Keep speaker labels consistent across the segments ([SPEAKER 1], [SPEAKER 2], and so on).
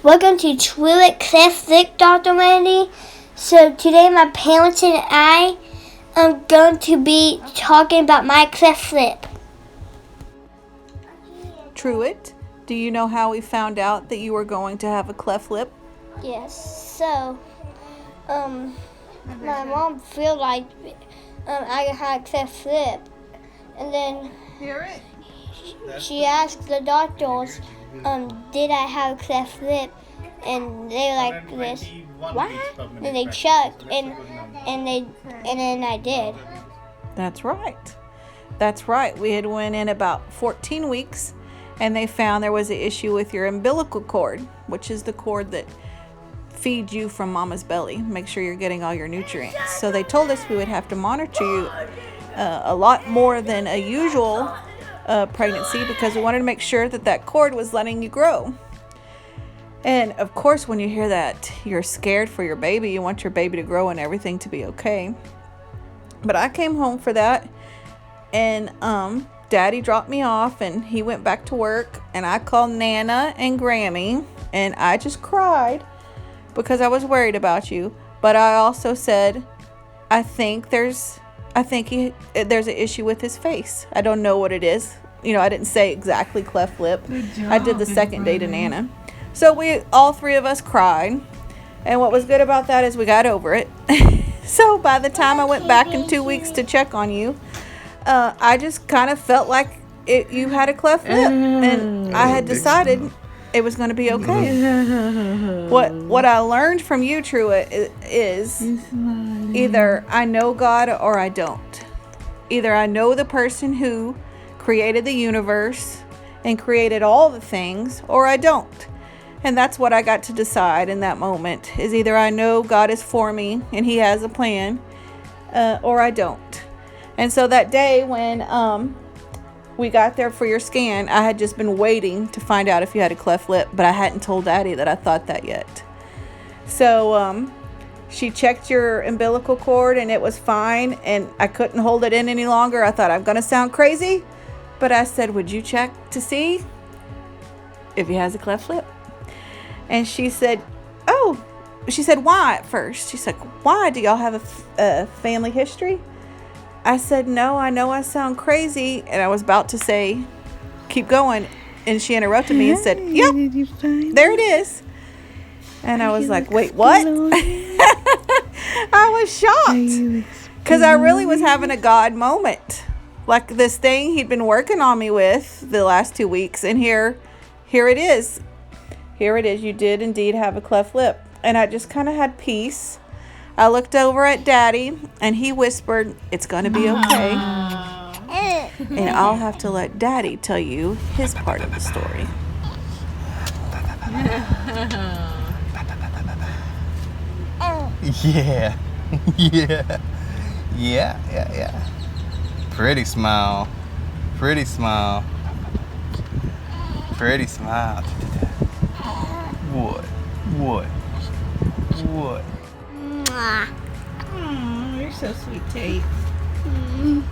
[SPEAKER 1] Welcome to Truetts Cleft Lip, Dr. Randy. So today my parents and I are going to be talking about my cleft lip.
[SPEAKER 2] Truett, do you know how we found out that you were going to have a cleft lip?
[SPEAKER 1] Yes, so my mom felt like I had a cleft lip, and then she asked the doctors, did I have a cleft lip, and they like this. What? And they checked, and then I did.
[SPEAKER 2] That's right. That's right. We had went in about 14 weeks, and they found there was an issue with your umbilical cord, which is the cord that feeds you from mama's belly. Make sure you're getting all your nutrients. So they told us we would have to monitor you a lot more than a usual pregnancy, because we wanted to make sure that cord was letting you grow. And of course, when you hear that, you're scared for your baby. You want your baby to grow and everything to be okay. But I came home for that, and Daddy dropped me off, and he went back to work, and I called Nana and Grammy, and I just cried because I was worried about you. But I also said, I think there's an issue with his face. I don't know what it is. You know, I didn't say exactly cleft lip. I did the second day to Nana. So all three of us cried. And what was good about that is we got over it. So by the time I went back in 2 weeks to check on you, I just kind of felt like you had a cleft lip. And I had decided it was going to be okay. What I learned from you, Truett, is either I know God or I don't. Either I know the person who created the universe and created all the things, or I don't. And that's what I got to decide in that moment, is either I know God is for me and he has a plan, or I don't. And so that day when we got there for your scan, I had just been waiting to find out if you had a cleft lip, but I hadn't told Daddy that I thought that yet. So she checked your umbilical cord and it was fine, and I couldn't hold it in any longer. I thought, I'm going to sound crazy, but I said, would you check to see if he has a cleft lip? And she said, why at first? She's like, why? Do y'all have a family history? I said, no, I know I sound crazy. And I was about to say, keep going. And she interrupted me and said, yep, there it is. And I was like, wait, what? I was shocked because I really was having a God moment. Like this thing he'd been working on me with the last 2 weeks. And here it is. Here it is. You did indeed have a cleft lip. And I just kind of had peace. I looked over at Daddy, and he whispered, it's going to be okay. And I'll have to let Daddy tell you his part of the story.
[SPEAKER 3] Yeah. Yeah. Pretty smile. Pretty smile. What?
[SPEAKER 2] Oh, you're so sweet, Tate.
[SPEAKER 3] You're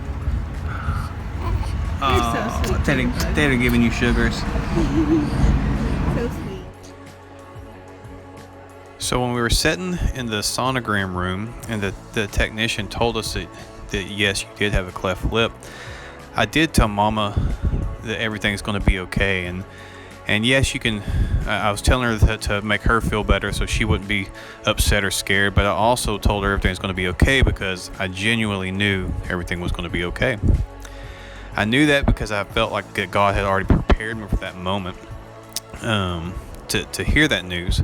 [SPEAKER 3] so sweet. They're giving you sugars.
[SPEAKER 2] So sweet.
[SPEAKER 4] So when we were sitting in the sonogram room and the technician told us that yes, you did have a cleft lip, I did tell Mama that everything's going to be okay, and yes, you can. I was telling her to make her feel better so she wouldn't be upset or scared, but I also told her everything's going to be okay because I genuinely knew everything was going to be okay. I knew that because I felt like that God had already prepared me for that moment to hear that news.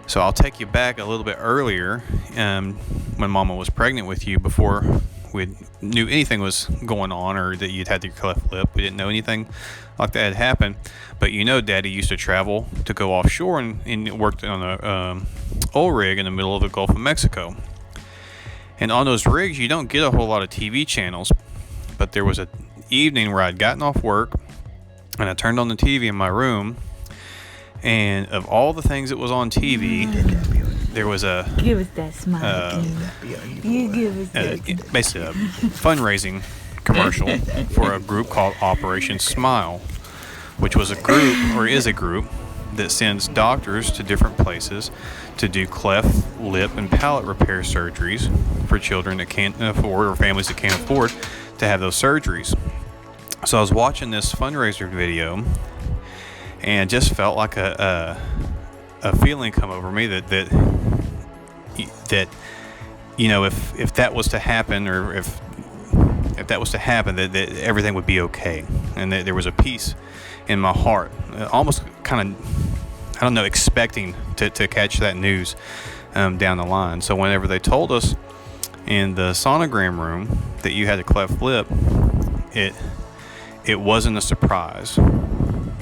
[SPEAKER 4] So I'll take you back a little bit earlier when Mama was pregnant with you, before we knew anything was going on or that you'd had your cleft lip. We didn't know anything like that had happened. But Daddy used to travel to go offshore and worked on a oil rig in the middle of the Gulf of Mexico. And on those rigs, you don't get a whole lot of TV channels. But there was an evening where I'd gotten off work and I turned on the TV in my room, and of all the things that was on TV, there was a
[SPEAKER 5] give us that smile. You give us that.
[SPEAKER 4] Basically a fundraising commercial for a group called Operation Smile, which was a group, or is a group, that sends doctors to different places to do cleft lip and palate repair surgeries for children that can't afford, or families that can't afford to have those surgeries. So I was watching this fundraiser video and just felt like a feeling come over me that you know, if that was to happen, or if that was to happen, that everything would be okay, and that there was a peace in my heart, almost kind of, I don't know, expecting to catch that news down the line. So whenever they told us in the sonogram room that you had a cleft lip, it wasn't a surprise.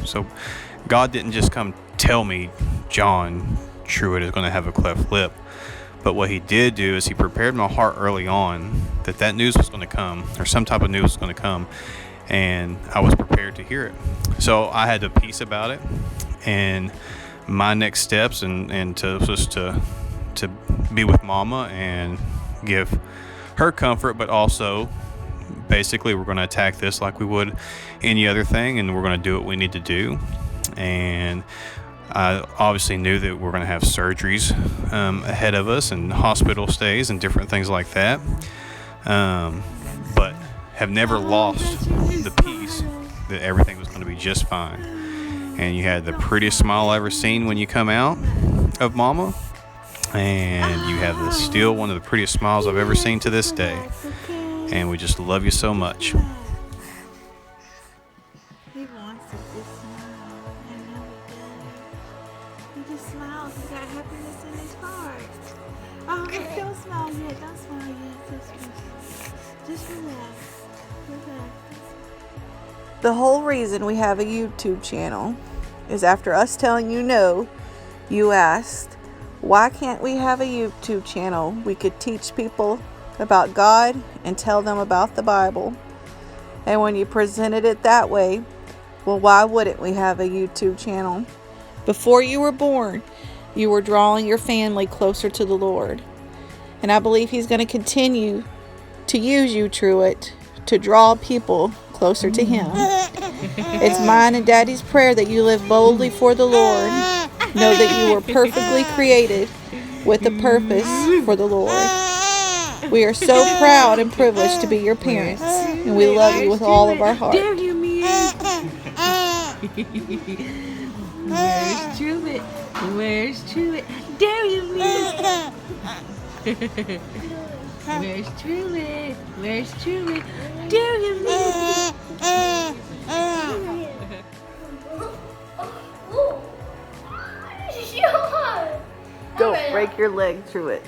[SPEAKER 4] So God didn't just come tell me John Truett is going to have a cleft lip. But what he did do is he prepared my heart early on that news was going to come, or some type of news was going to come, and I was prepared to hear it. So I had a peace about it, and my next steps and to be with Mama and give her comfort, but also basically we're going to attack this like we would any other thing, and we're going to do what we need to do. And I obviously knew that we're going to have surgeries ahead of us, and hospital stays and different things like that, but have never lost the peace that everything was going to be just fine. And you had the prettiest smile I ever seen when you come out of Mama, and you have still one of the prettiest smiles I've ever seen to this day, and we just love you so much.
[SPEAKER 2] He wants to just smile. I know he does. He just smiles. He's got happiness in his heart. Oh, don't smile yet. Don't smile yet. Just relax. Relax. The whole reason we have a YouTube channel is after us telling you no, you asked, why can't we have a YouTube channel? We could teach people about God and tell them about the Bible. And when you presented it that way, well, why wouldn't we have a YouTube channel? Before you were born, you were drawing your family closer to the Lord. And I believe He's going to continue to use you, Truett, to draw people closer to Him. It's mine and Daddy's prayer that you live boldly for the Lord. Know that you were perfectly created with a purpose for the Lord. We are so proud and privileged to be your parents, and we love you with all of our heart.
[SPEAKER 5] Damn you, man. Where's Truett? Where's Truett? Damn you, man. Where's Truett? Where's Truett? Damn you, man.
[SPEAKER 2] Don't break your leg, Truett.